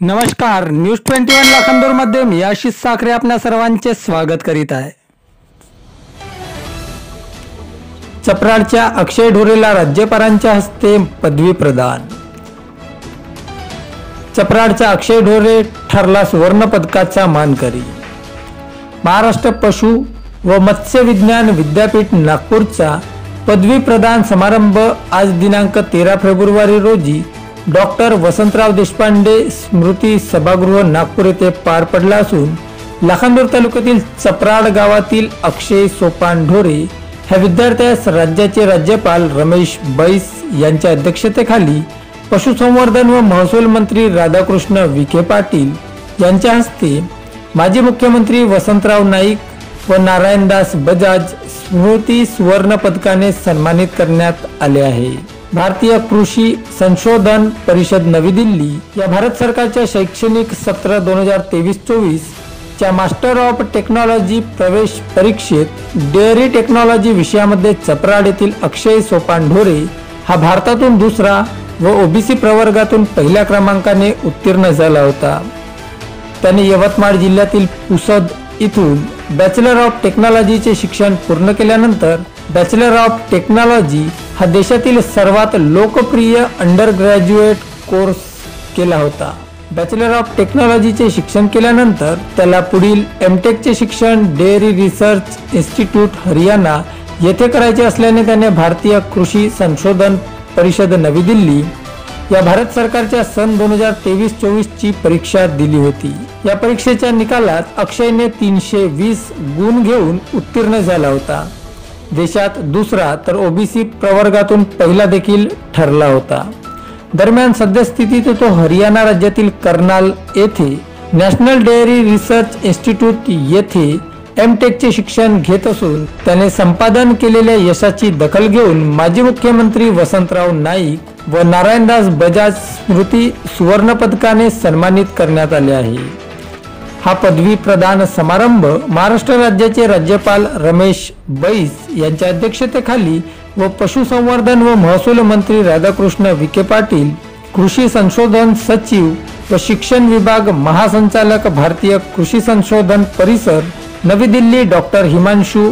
नमस्कार, न्यूज 21 लाखांदूर मध्ये मी आशिष साखरे आपल्या सर्वांचे स्वागत करीत आहे। चपराडच्या अक्षय ढोरेला राज्यपालांच्या हस्ते पदवी प्रदान। चपराडचा अक्षय ढोरे ठरला सुवर्ण पदकाचा मानकरी। महाराष्ट्र पशु व मत्स्य विज्ञान विद्यापीठ नागपूरचा पदवी प्रदान समारंभ आज दिनांक 13 फेब्रुवारी रोजी डॉक्टर वसंतराव देशपांडे स्मृती सभागृह नागपूर येथे पार पडला असून लाखांदूर तालुक्यातील चपराड गावातील अक्षय सोपान ढोरे ह्या विद्यार्थ्यास राज्याचे राज्यपाल रमेश बैस यांच्या अध्यक्षतेखाली पशुसंवर्धन व महसूल मंत्री राधाकृष्ण विखे पाटील यांच्या हस्ते माजी मुख्यमंत्री वसंतराव नाईक व नारायणदास बजाज स्मृती सुवर्ण पदकाने सन्मानित करण्यात आले आहे। भारतीय कृषी संशोधन परिषद नवी दिल्ली या भारत सरकारच्या शैक्षणिक सत्र 2023-24 च्या मास्टर ऑफ टेक्नॉलॉजी प्रवेश परीक्षेत डेअरी टेक्नॉलॉजी विषयामध्ये चपराड येथील अक्षय सोपान ढोरे हा भारतातून दुसरा व ओबीसी प्रवर्गातून पहिल्या क्रमांकाने उत्तीर्ण झाला होता। त्याने यवतमाळ जिल्ह्यातील पुसद इथून बॅचलर ऑफ टेक्नॉलॉजीचे शिक्षण पूर्ण केल्यानंतर बॅचलर ऑफ टेक्नॉलॉजी हा देशातील सर्वात लोकप्रिय अंडर ग्रॅज्युएट कोर्स केला होता। बॅचलर ऑफ टेक्नॉलॉजीचे शिक्षण केल्यानंतर त्याला पुढील एमटेकचे शिक्षण डेअरी रिसर्च इन्स्टिट्यूट हरियाणा येथे करायचे असल्याने त्याने भारतीय कृषी संशोधन परिषद नवी दिल्ली या भारत सरकारच्या सन 2023-24 ची परीक्षा दिली होती। या परीक्षेच्या निकालात अक्षयने 320 गुण घेऊन उत्तीर्ण झाला होता। देशात दुसरा तर ओबीसी प्रवर्गातून पहिला देखील ठरला होता। दरम्यान सद्यस्थितीत तो हरियाणा राज्यातील कर्नाल येथे नॅशनल डेअरी रिसर्च इन्स्टिट्यूट येथे एमटेकचे शिक्षण घेत असून त्याने संपादन केलेल्या यशाची दखल घेऊन माजी मुख्यमंत्री वसंतराव नाईक व नारायणदास बजाज स्मृती सुवर्ण पदकाने सन्मानित करण्यात आले आहे। हा पदवी प्रदान समारंभ महाराष्ट्र राज्याचे राज्यपाल रमेश बैस यांच्या अध्यक्षतेखाली व पशुसंवर्धन व महसूल मंत्री राधाकृष्ण विखे पाटील, कृषी संशोधन सचिव व शिक्षण विभाग महासंचालक भारतीय कृषी संशोधन परिसर नवी दिल्ली डॉक्टर हिमांशु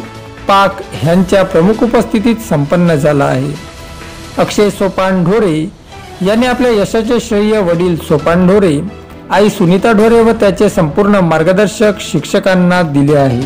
पाक यांच्या प्रमुख उपस्थितीत संपन्न झाला आहे। अक्षय सोपान ढोरे यांनी आपल्या यशाचे श्रेय वडील सोपान ढोरे, आई सुनीता ढोरे व त्याचे संपूर्ण मार्गदर्शक शिक्षकांना दिले आहे।